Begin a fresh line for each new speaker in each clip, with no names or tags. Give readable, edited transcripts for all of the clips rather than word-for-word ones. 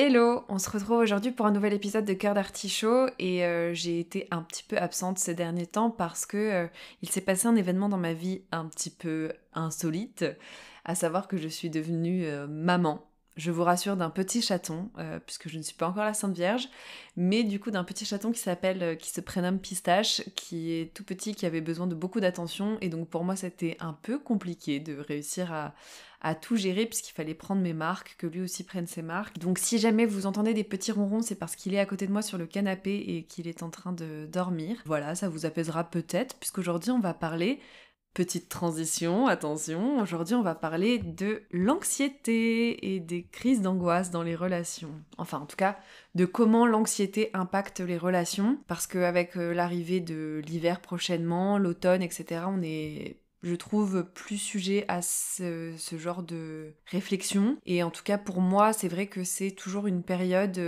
Hello, on se retrouve aujourd'hui pour un nouvel épisode de Cœur d'Artichaut et j'ai été un petit peu absente ces derniers temps parce que il s'est passé un événement dans ma vie un petit peu insolite, à savoir que je suis devenue maman. Je vous rassure d'un petit chaton, puisque je ne suis pas encore la Sainte Vierge, mais du coup d'un petit chaton qui se prénomme Pistache, qui est tout petit, qui avait besoin de beaucoup d'attention, et donc pour moi c'était un peu compliqué de réussir à tout gérer puisqu'il fallait prendre mes marques, que lui aussi prenne ses marques. Donc si jamais vous entendez des petits ronrons, c'est parce qu'il est à côté de moi sur le canapé et qu'il est en train de dormir. Voilà, ça vous apaisera peut-être, puisqu'aujourd'hui on va parler... Petite transition, attention, aujourd'hui on va parler de l'anxiété et des crises d'angoisse dans les relations. Enfin en tout cas, de comment l'anxiété impacte les relations, parce qu'avec l'arrivée de l'hiver prochainement, l'automne, etc., on est, je trouve, plus sujet à ce genre de réflexion. Et en tout cas pour moi, c'est vrai que c'est toujours une période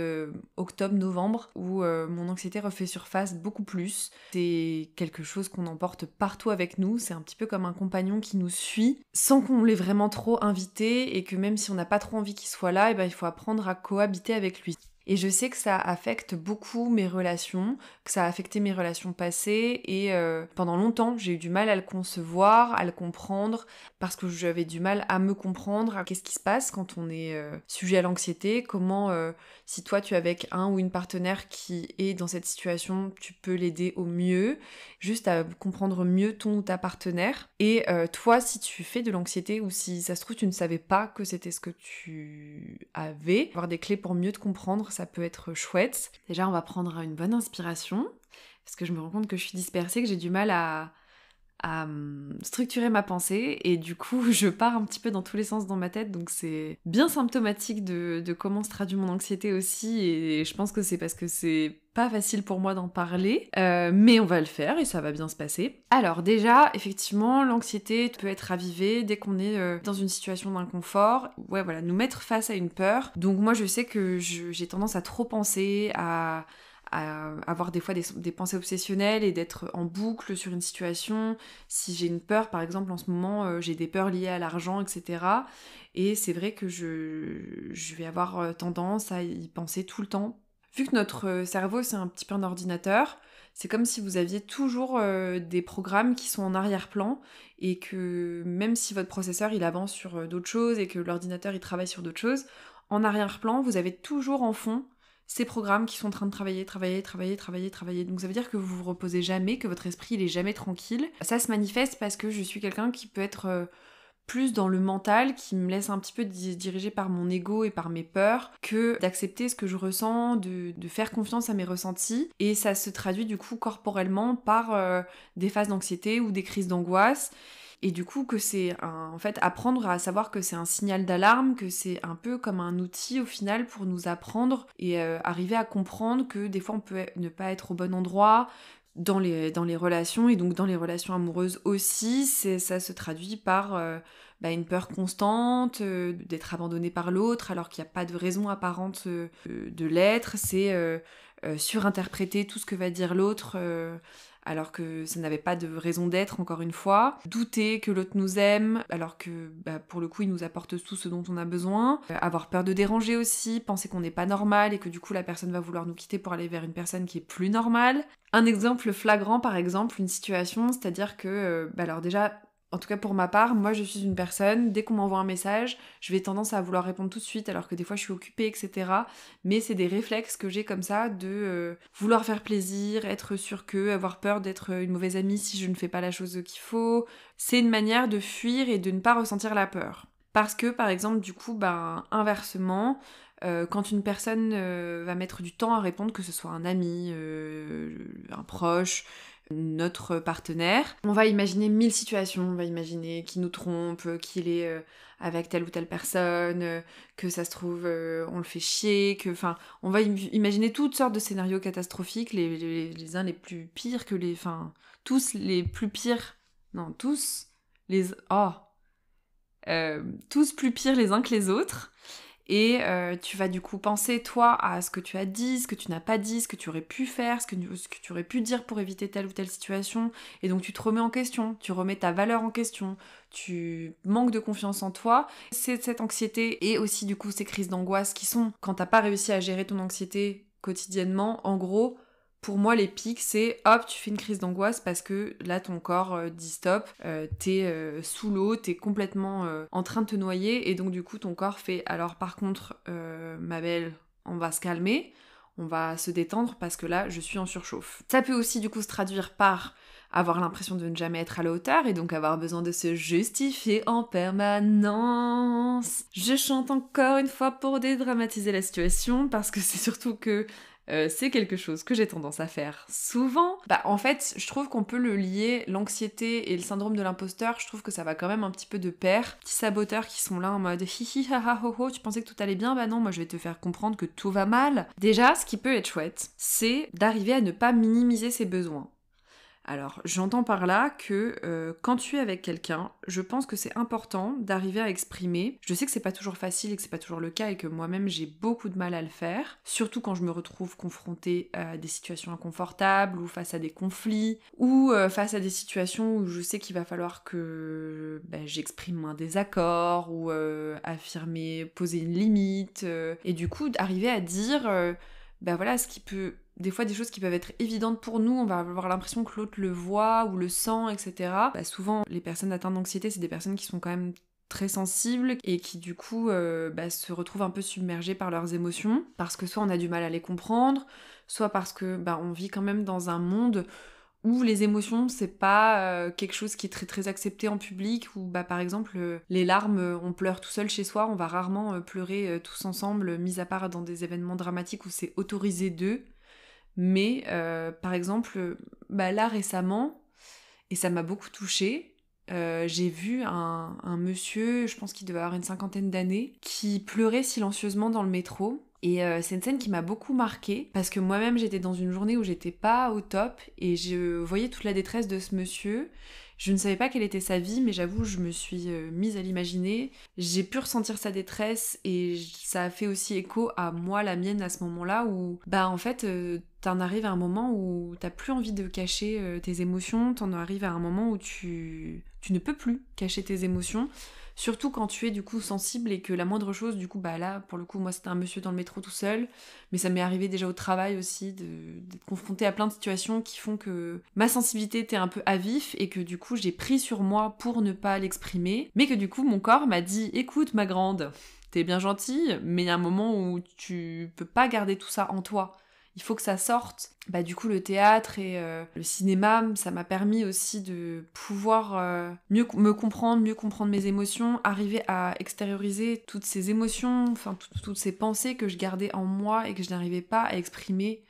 octobre-novembre où mon anxiété refait surface beaucoup plus. C'est quelque chose qu'on emporte partout avec nous, c'est un petit peu comme un compagnon qui nous suit sans qu'on l'ait vraiment trop invité et que même si on n'a pas trop envie qu'il soit là, il faut apprendre à cohabiter avec lui. Et je sais que ça affecte beaucoup mes relations, que ça a affecté mes relations passées et pendant longtemps j'ai eu du mal à le concevoir, à le comprendre parce que j'avais du mal à me comprendre, à qu'est-ce qui se passe quand on est sujet à l'anxiété, comment si toi tu es avec un ou une partenaire qui est dans cette situation, tu peux l'aider au mieux, juste à comprendre mieux ton ou ta partenaire. Et toi si tu fais de l'anxiété ou si ça se trouve tu ne savais pas que c'était ce que tu avais, avoir des clés pour mieux te comprendre, ça peut être chouette. Déjà, on va prendre une bonne inspiration, parce que je me rends compte que je suis dispersée, que j'ai du mal à structurer ma pensée, et du coup, je pars un petit peu dans tous les sens dans ma tête, donc c'est bien symptomatique de comment se traduit mon anxiété aussi, et je pense que c'est parce que c'est pas facile pour moi d'en parler, mais on va le faire et ça va bien se passer. Alors déjà, effectivement, l'anxiété peut être ravivée dès qu'on est dans une situation d'inconfort. Ouais, voilà, nous mettre face à une peur. Donc moi, je sais que j'ai tendance à trop penser, à avoir des fois des pensées obsessionnelles et d'être en boucle sur une situation. Si j'ai une peur, par exemple, en ce moment, j'ai des peurs liées à l'argent, etc. Et c'est vrai que je vais avoir tendance à y penser tout le temps. Vu que notre cerveau, c'est un petit peu un ordinateur, c'est comme si vous aviez toujours des programmes qui sont en arrière-plan et que même si votre processeur, il avance sur d'autres choses et que l'ordinateur, il travaille sur d'autres choses, en arrière-plan, vous avez toujours en fond ces programmes qui sont en train de travailler. Donc ça veut dire que vous vous reposez jamais, que votre esprit, il est jamais tranquille. Ça se manifeste parce que je suis quelqu'un qui peut être plus dans le mental, qui me laisse un petit peu diriger par mon ego et par mes peurs, que d'accepter ce que je ressens, de faire confiance à mes ressentis. Et ça se traduit du coup corporellement par des phases d'anxiété ou des crises d'angoisse. Et du coup que c'est en fait apprendre à savoir que c'est un signal d'alarme, que c'est un peu comme un outil au final pour nous apprendre et arriver à comprendre que des fois on peut ne pas être au bon endroit, dans les relations, et donc dans les relations amoureuses aussi, ça se traduit par une peur constante, d'être abandonné par l'autre alors qu'il n'y a pas de raison apparente de l'être, c'est surinterpréter tout ce que va dire l'autre alors que ça n'avait pas de raison d'être, encore une fois. Douter que l'autre nous aime, alors que pour le coup il nous apporte tout ce dont on a besoin. Avoir peur de déranger aussi, penser qu'on n'est pas normal et que du coup la personne va vouloir nous quitter pour aller vers une personne qui est plus normale. Un exemple flagrant, par exemple, une situation, c'est-à-dire que, alors déjà, en tout cas pour ma part, moi je suis une personne, dès qu'on m'envoie un message, je vais tendance à vouloir répondre tout de suite alors que des fois je suis occupée, etc. Mais c'est des réflexes que j'ai comme ça de vouloir faire plaisir, être sûre que, avoir peur d'être une mauvaise amie si je ne fais pas la chose qu'il faut. C'est une manière de fuir et de ne pas ressentir la peur. Parce que, par exemple, du coup, inversement, quand une personne va mettre du temps à répondre, que ce soit un ami, un proche, notre partenaire, on va imaginer 1000 situations, on va imaginer qu'il nous trompe, qu'il est avec telle ou telle personne, que ça se trouve on le fait chier, on va imaginer toutes sortes de scénarios catastrophiques, les uns les plus pires que les... tous les plus pires... Non, tous les... Oh tous plus pires les uns que les autres. Et tu vas du coup penser, toi, à ce que tu as dit, ce que tu n'as pas dit, ce que tu aurais pu faire, ce que tu aurais pu dire pour éviter telle ou telle situation. Et donc tu te remets en question, tu remets ta valeur en question, tu manques de confiance en toi. C'est cette anxiété et aussi du coup ces crises d'angoisse qui sont, quand t'as pas réussi à gérer ton anxiété quotidiennement, en gros, pour moi, les pics, c'est hop, tu fais une crise d'angoisse parce que là, ton corps dit stop, t'es sous l'eau, t'es complètement en train de te noyer, et donc du coup, ton corps fait alors par contre, ma belle, on va se calmer, on va se détendre parce que là, je suis en surchauffe. Ça peut aussi du coup se traduire par avoir l'impression de ne jamais être à la hauteur et donc avoir besoin de se justifier en permanence. Je chante encore une fois pour dédramatiser la situation parce que c'est surtout que c'est quelque chose que j'ai tendance à faire souvent. Bah en fait, je trouve qu'on peut le lier, l'anxiété et le syndrome de l'imposteur, je trouve que ça va quand même un petit peu de pair. Petits saboteurs qui sont là en mode hihi haha ho ho, tu pensais que tout allait bien? Bah non, moi je vais te faire comprendre que tout va mal. Déjà, ce qui peut être chouette, c'est d'arriver à ne pas minimiser ses besoins. Alors, j'entends par là que quand tu es avec quelqu'un, je pense que c'est important d'arriver à exprimer. Je sais que c'est pas toujours facile et que c'est pas toujours le cas et que moi-même j'ai beaucoup de mal à le faire, surtout quand je me retrouve confrontée à des situations inconfortables ou face à des conflits ou face à des situations où je sais qu'il va falloir que j'exprime un désaccord ou affirmer, poser une limite et du coup d'arriver à dire voilà ce qui peut des fois des choses qui peuvent être évidentes pour nous, on va avoir l'impression que l'autre le voit ou le sent, etc. Souvent, les personnes atteintes d'anxiété, c'est des personnes qui sont quand même très sensibles et qui du coup se retrouvent un peu submergées par leurs émotions, parce que soit on a du mal à les comprendre, soit parce que on vit quand même dans un monde où les émotions, c'est pas quelque chose qui est très très accepté en public, où par exemple les larmes, on pleure tout seul chez soi, on va rarement pleurer tous ensemble, mis à part dans des événements dramatiques où c'est autorisé d'eux. Mais par exemple, là récemment, et ça m'a beaucoup touchée, j'ai vu un monsieur, je pense qu'il devait avoir une cinquantaine d'années, qui pleurait silencieusement dans le métro. Et c'est une scène qui m'a beaucoup marquée, parce que moi-même j'étais dans une journée où j'étais pas au top, et je voyais toute la détresse de ce monsieur. Je ne savais pas quelle était sa vie, mais j'avoue, je me suis mise à l'imaginer. J'ai pu ressentir sa détresse, et ça a fait aussi écho à moi, la mienne, à ce moment-là, où, en fait, t'en arrives à un moment où t'as plus envie de cacher tes émotions, t'en arrives à un moment où tu ne peux plus cacher tes émotions. Surtout quand tu es du coup sensible et que la moindre chose, du coup, là, pour le coup, moi c'était un monsieur dans le métro tout seul, mais ça m'est arrivé déjà au travail aussi d'être confrontée à plein de situations qui font que ma sensibilité était un peu à vif et que du coup j'ai pris sur moi pour ne pas l'exprimer, mais que du coup mon corps m'a dit écoute ma grande, t'es bien gentille, mais il y a un moment où tu peux pas garder tout ça en toi. Il faut que ça sorte. Du coup, le théâtre et le cinéma, ça m'a permis aussi de pouvoir mieux me comprendre, mieux comprendre mes émotions, arriver à extérioriser toutes ces émotions, enfin toutes ces pensées que je gardais en moi et que je n'arrivais pas à exprimer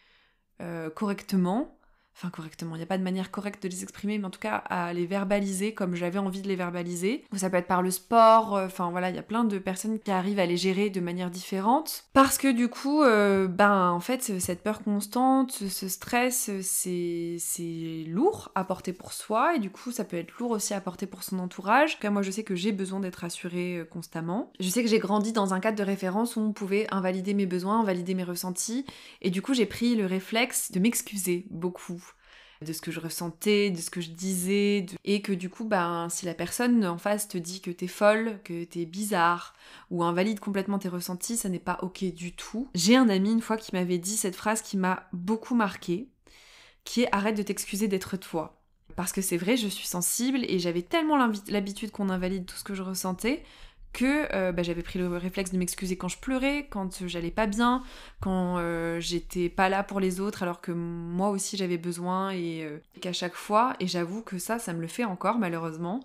correctement. Enfin correctement, il n'y a pas de manière correcte de les exprimer, mais en tout cas à les verbaliser comme j'avais envie de les verbaliser. Ou ça peut être par le sport, enfin voilà, il y a plein de personnes qui arrivent à les gérer de manière différente. Parce que du coup, en fait, cette peur constante, ce stress, c'est lourd à porter pour soi, et du coup ça peut être lourd aussi à porter pour son entourage. En tout cas, moi je sais que j'ai besoin d'être rassurée constamment. Je sais que j'ai grandi dans un cadre de référence où on pouvait invalider mes besoins, invalider mes ressentis, et du coup j'ai pris le réflexe de m'excuser beaucoup de ce que je ressentais, de ce que je disais, et que du coup, si la personne en face te dit que t'es folle, que t'es bizarre, ou invalide complètement tes ressentis, ça n'est pas ok du tout. J'ai un ami une fois qui m'avait dit cette phrase qui m'a beaucoup marquée, qui est « arrête de t'excuser d'être toi ». Parce que c'est vrai, je suis sensible, et j'avais tellement l'habitude qu'on invalide tout ce que je ressentais, que j'avais pris le réflexe de m'excuser quand je pleurais, quand j'allais pas bien, quand j'étais pas là pour les autres alors que moi aussi j'avais besoin, et qu'à chaque fois, et j'avoue que ça me le fait encore malheureusement,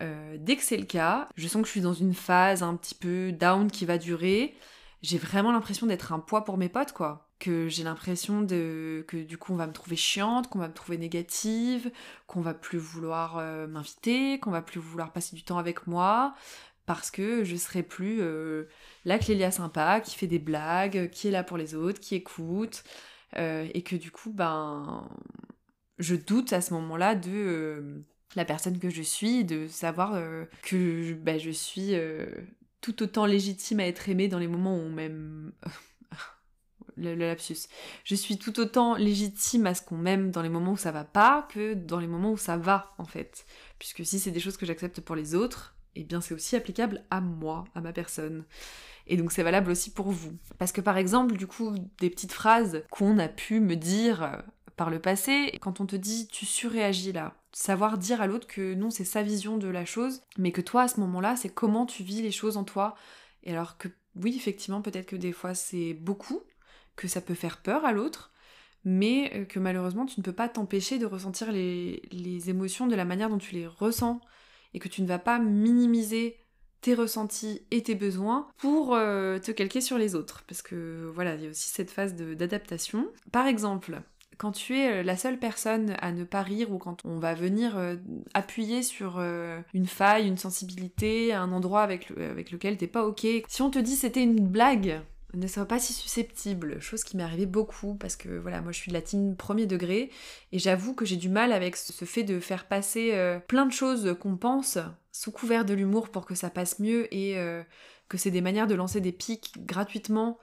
dès que c'est le cas, je sens que je suis dans une phase un petit peu down qui va durer, j'ai vraiment l'impression d'être un poids pour mes potes quoi. Que j'ai l'impression que du coup on va me trouver chiante, qu'on va me trouver négative, qu'on va plus vouloir m'inviter, qu'on va plus vouloir passer du temps avec moi, parce que je serai plus la Clélia sympa, qui fait des blagues, qui est là pour les autres, qui écoute, et que du coup, je doute à ce moment-là de la personne que je suis, de savoir que je suis tout autant légitime à être aimée dans les moments où on m'aime... le lapsus. Je suis tout autant légitime à ce qu'on m'aime dans les moments où ça va pas que dans les moments où ça va, en fait. Puisque si c'est des choses que j'accepte pour les autres, eh bien c'est aussi applicable à moi, à ma personne. Et donc c'est valable aussi pour vous. Parce que par exemple, du coup, des petites phrases qu'on a pu me dire par le passé, quand on te dit tu surréagis là, savoir dire à l'autre que non, c'est sa vision de la chose, mais que toi à ce moment-là, c'est comment tu vis les choses en toi. Et alors que oui, effectivement, peut-être que des fois c'est beaucoup, que ça peut faire peur à l'autre, mais que malheureusement tu ne peux pas t'empêcher de ressentir les émotions de la manière dont tu les ressens, et que tu ne vas pas minimiser tes ressentis et tes besoins pour te calquer sur les autres. Parce que voilà, il y a aussi cette phase d'adaptation. Par exemple, quand tu es la seule personne à ne pas rire, ou quand on va venir appuyer sur une faille, une sensibilité, un endroit avec lequel t'es pas ok, si on te dit c'était une blague, ne sois pas si susceptible, chose qui m'est arrivée beaucoup, parce que voilà, moi je suis de la team premier degré, et j'avoue que j'ai du mal avec ce fait de faire passer plein de choses qu'on pense sous couvert de l'humour pour que ça passe mieux, et que c'est des manières de lancer des pics gratuitement.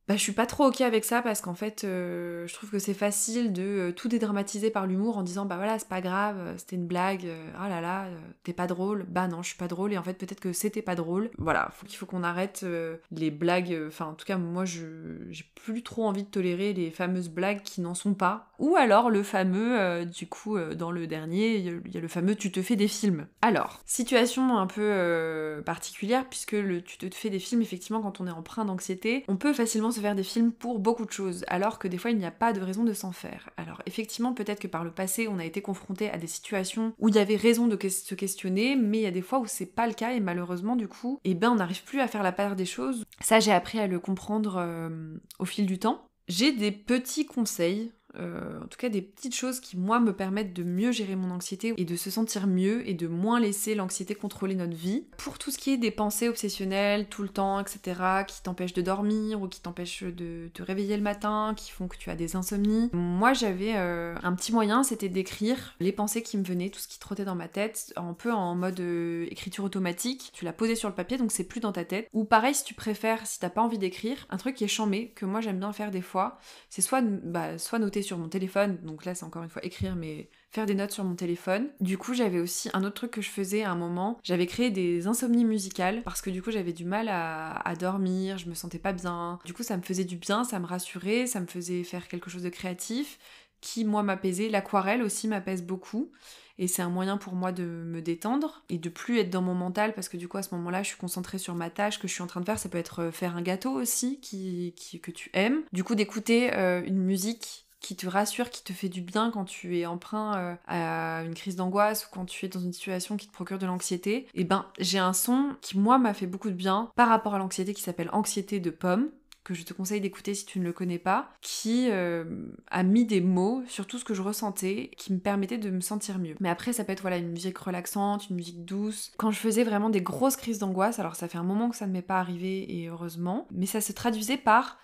Bah, je suis pas trop ok avec ça, parce qu'en fait, je trouve que c'est facile de tout dédramatiser par l'humour en disant bah voilà, c'est pas grave, c'était une blague, ah là là, t'es pas drôle. Bah non, je suis pas drôle, et en fait, peut-être que c'était pas drôle. Voilà, il faut qu'on arrête les blagues. Enfin, en tout cas, moi, j'ai plus trop envie de tolérer les fameuses blagues qui n'en sont pas. Ou alors le fameux, du coup, dans le dernier, il y a le fameux tu te fais des films. Alors, situation un peu particulière, puisque le tu te fais des films, effectivement, quand on est empreint d'anxiété, on peut facilement se faire des films pour beaucoup de choses, alors que des fois il n'y a pas de raison de s'en faire. Alors effectivement, peut-être que par le passé on a été confronté à des situations où il y avait raison de se questionner, mais il y a des fois où c'est pas le cas, et malheureusement du coup, eh ben on n'arrive plus à faire la part des choses. Ça, j'ai appris à le comprendre au fil du temps. J'ai des petits conseils, en tout cas des petites choses qui moi me permettent de mieux gérer mon anxiété et de se sentir mieux et de moins laisser l'anxiété contrôler notre vie. Pour tout ce qui est des pensées obsessionnelles tout le temps, etc., qui t'empêchent de dormir ou qui t'empêchent de te réveiller le matin, qui font que tu as des insomnies, moi j'avais un petit moyen, c'était d'écrire les pensées qui me venaient, tout ce qui trottait dans ma tête, un peu en mode écriture automatique. Tu l'as posé sur le papier, donc c'est plus dans ta tête. Ou pareil, si tu préfères, si t'as pas envie d'écrire, un truc qui est chambé, que moi j'aime bien faire des fois, c'est soit noter sur mon téléphone, donc là c'est encore une fois écrire, mais faire des notes sur mon téléphone. Du coup, j'avais aussi un autre truc que je faisais à un moment, j'avais créé des insomnies musicales, parce que du coup j'avais du mal à dormir, je me sentais pas bien. Du coup ça me faisait du bien, ça me rassurait, ça me faisait faire quelque chose de créatif, qui moi m'apaisait. L'aquarelle aussi m'apaise beaucoup, et c'est un moyen pour moi de me détendre et de plus être dans mon mental, parce que du coup à ce moment-là je suis concentrée sur ma tâche que je suis en train de faire. Ça peut être faire un gâteau aussi que tu aimes, du coup d'écouter une musique qui te rassure, qui te fait du bien quand tu es emprunt à une crise d'angoisse, ou quand tu es dans une situation qui te procure de l'anxiété. Et ben j'ai un son qui moi m'a fait beaucoup de bien par rapport à l'anxiété, qui s'appelle Anxiété de Pomme, que je te conseille d'écouter si tu ne le connais pas, qui a mis des mots sur tout ce que je ressentais, qui me permettait de me sentir mieux. Mais après ça peut être voilà, une musique relaxante, une musique douce. Quand je faisais vraiment des grosses crises d'angoisse, alors ça fait un moment que ça ne m'est pas arrivé, et heureusement, mais ça se traduisait par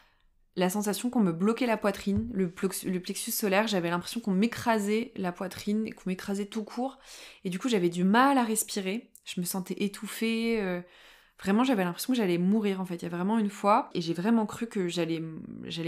la sensation qu'on me bloquait la poitrine, le plexus solaire. J'avais l'impression qu'on m'écrasait la poitrine, et qu'on m'écrasait tout court, et du coup j'avais du mal à respirer, je me sentais étouffée, vraiment j'avais l'impression que j'allais mourir en fait. Il y a vraiment une fois, et j'ai vraiment cru que j'allais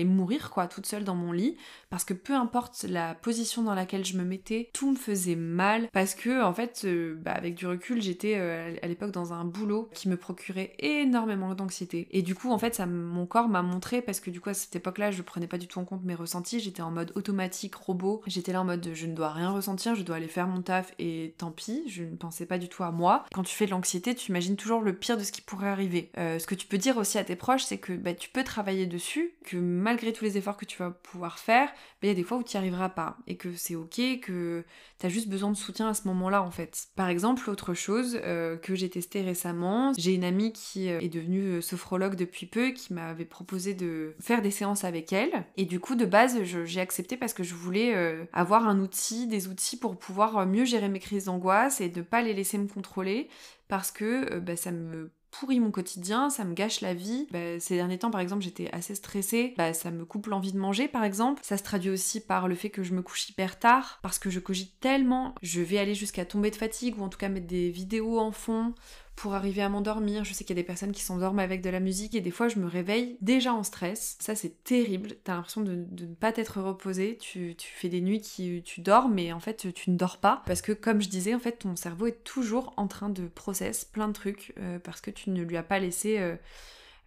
mourir quoi, toute seule dans mon lit, parce que peu importe la position dans laquelle je me mettais, tout me faisait mal, parce que en fait avec du recul, j'étais à l'époque dans un boulot qui me procurait énormément d'anxiété, et du coup en fait mon corps m'a montré, parce que du coup à cette époque-là je prenais pas du tout en compte mes ressentis, j'étais en mode automatique, robot, j'étais là en mode je ne dois rien ressentir, je dois aller faire mon taf et tant pis, je ne pensais pas du tout à moi. Quand tu fais de l'anxiété, tu imagines toujours le pire de ce qui pourrait arriver. Ce que tu peux dire aussi à tes proches, c'est que tu peux travailler dessus, que malgré tous les efforts que tu vas pouvoir faire, il y a des fois où tu n'y arriveras pas, et que c'est ok, que t'as juste besoin de soutien à ce moment-là en fait. Par exemple, autre chose que j'ai testé récemment, j'ai une amie qui est devenue sophrologue depuis peu, qui m'avait proposé de faire des séances avec elle, et du coup de base j'ai accepté, parce que je voulais avoir des outils pour pouvoir mieux gérer mes crises d'angoisse et ne pas les laisser me contrôler, parce que ça me pourrit mon quotidien, ça me gâche la vie. Ces derniers temps par exemple j'étais assez stressée, ça me coupe l'envie de manger par exemple. Ça se traduit aussi par le fait que je me couche hyper tard, parce que je cogite tellement, je vais aller jusqu'à tomber de fatigue, ou en tout cas mettre des vidéos en fond pour arriver à m'endormir. Je sais qu'il y a des personnes qui s'endorment avec de la musique et des fois je me réveille déjà en stress. Ça c'est terrible, t'as l'impression de ne pas t'être reposé, tu fais des nuits qui tu dors mais en fait tu ne dors pas parce que comme je disais en fait ton cerveau est toujours en train de process plein de trucs parce que tu ne lui as pas laissé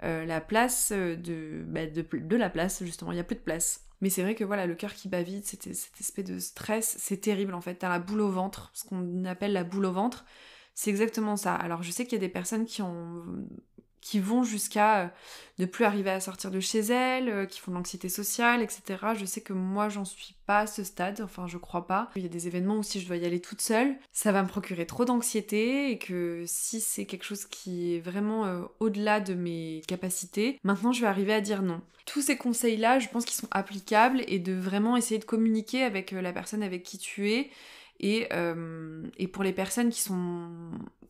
la place de la place justement, il n'y a plus de place. Mais c'est vrai que voilà, le cœur qui bat vite, cette espèce de stress, c'est terrible en fait. T'as la boule au ventre, ce qu'on appelle la boule au ventre, c'est exactement ça. Alors je sais qu'il y a des personnes qui vont jusqu'à ne plus arriver à sortir de chez elles, qui font de l'anxiété sociale, etc. Je sais que moi, j'en suis pas à ce stade, enfin je crois pas. Il y a des événements où si je dois y aller toute seule, ça va me procurer trop d'anxiété et que si c'est quelque chose qui est vraiment au-delà de mes capacités, maintenant je vais arriver à dire non. Tous ces conseils-là, je pense qu'ils sont applicables et de vraiment essayer de communiquer avec la personne avec qui tu es. Et pour les personnes qui sont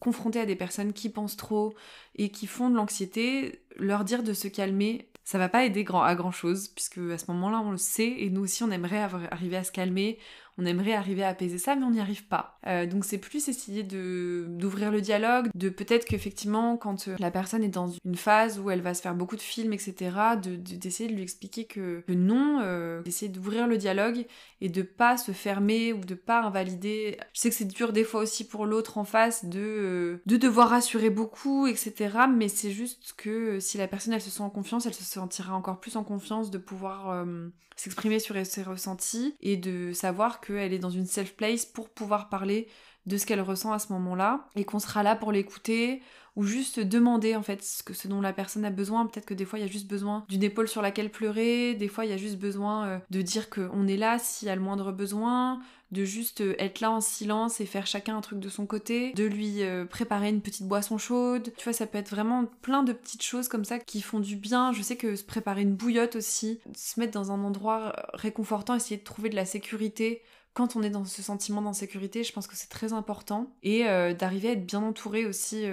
confrontées à des personnes qui pensent trop et qui font de l'anxiété, leur dire de se calmer, ça va pas aider à grand chose, puisque à ce moment-là on le sait, et nous aussi on aimerait arriver à se calmer, on aimerait arriver à apaiser ça, mais on n'y arrive pas. Donc c'est plus essayer d'ouvrir le dialogue, de peut-être qu'effectivement quand la personne est dans une phase où elle va se faire beaucoup de films, etc., d'essayer de lui expliquer que non, d'essayer d'ouvrir le dialogue et de pas se fermer ou de pas invalider. Je sais que c'est dur des fois aussi pour l'autre en face de devoir rassurer beaucoup, etc., mais c'est juste que si la personne elle se sent en confiance, elle se sentira encore plus en confiance de pouvoir s'exprimer sur ses ressentis et de savoir qu'elle est dans une safe place pour pouvoir parler de ce qu'elle ressent à ce moment-là et qu'on sera là pour l'écouter ou juste demander en fait ce dont la personne a besoin. Peut-être que des fois il y a juste besoin d'une épaule sur laquelle pleurer, des fois il y a juste besoin de dire qu'on est là s'il y a le moindre besoin, de juste être là en silence et faire chacun un truc de son côté, de lui préparer une petite boisson chaude. Tu vois, ça peut être vraiment plein de petites choses comme ça qui font du bien. Je sais que se préparer une bouillotte aussi, se mettre dans un endroit réconfortant, essayer de trouver de la sécurité quand on est dans ce sentiment d'insécurité, je pense que c'est très important. Et d'arriver à être bien entouré aussi,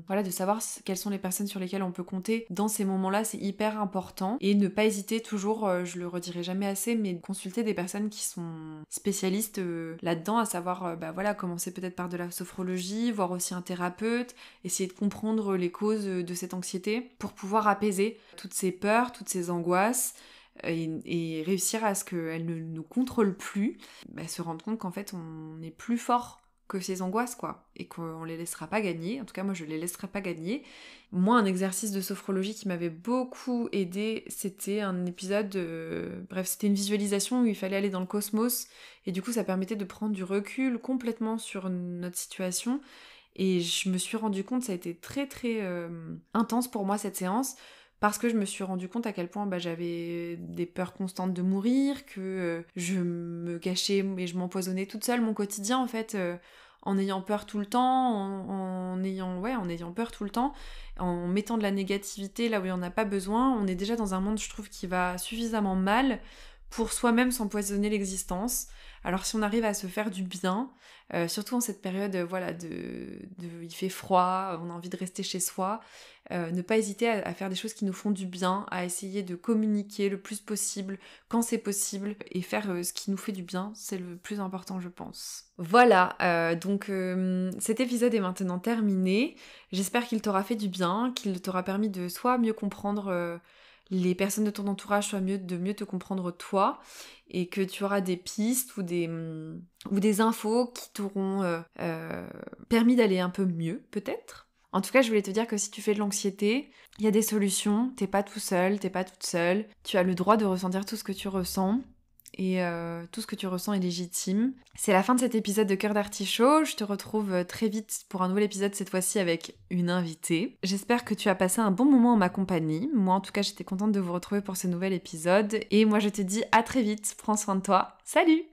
voilà, de savoir quelles sont les personnes sur lesquelles on peut compter dans ces moments-là, c'est hyper important. Et ne pas hésiter toujours, je le redirai jamais assez, mais de consulter des personnes qui sont spécialistes là-dedans, à savoir, voilà, commencer peut-être par de la sophrologie, voir aussi un thérapeute, essayer de comprendre les causes de cette anxiété pour pouvoir apaiser toutes ces peurs, toutes ces angoisses, et réussir à ce qu'elle ne nous contrôle plus, se rendre compte qu'en fait on est plus fort que ces angoisses quoi, et qu'on les laissera pas gagner. En tout cas moi je les laisserai pas gagner. Moi un exercice de sophrologie qui m'avait beaucoup aidé, c'était un épisode, c'était une visualisation où il fallait aller dans le cosmos, et du coup ça permettait de prendre du recul complètement sur notre situation, et je me suis rendu compte, ça a été très très intense pour moi cette séance, parce que je me suis rendu compte à quel point j'avais des peurs constantes de mourir, que je me cachais et je m'empoisonnais toute seule mon quotidien en fait, en ayant peur tout le temps, en ayant peur tout le temps, en mettant de la négativité là où il n'y en a pas besoin. On est déjà dans un monde, je trouve, qui va suffisamment mal pour soi-même s'empoisonner l'existence. Alors si on arrive à se faire du bien, surtout en cette période, il fait froid, on a envie de rester chez soi, ne pas hésiter à faire des choses qui nous font du bien, à essayer de communiquer le plus possible, quand c'est possible, et faire ce qui nous fait du bien, c'est le plus important je pense. Voilà, donc cet épisode est maintenant terminé. J'espère qu'il t'aura fait du bien, qu'il t'aura permis de soit mieux comprendre les personnes de ton entourage, soit de mieux te comprendre toi, et que tu auras des pistes ou des infos qui t'auront permis d'aller un peu mieux, peut-être. En tout cas, je voulais te dire que si tu fais de l'anxiété, il y a des solutions, t'es pas tout seul, t'es pas toute seule, tu as le droit de ressentir tout ce que tu ressens, et tout ce que tu ressens est légitime. C'est la fin de cet épisode de Cœur d'Artichaut. Je te retrouve très vite pour un nouvel épisode, cette fois-ci avec une invitée. J'espère que tu as passé un bon moment en ma compagnie. Moi, en tout cas, j'étais contente de vous retrouver pour ce nouvel épisode. Et moi, je te dis à très vite. Prends soin de toi. Salut!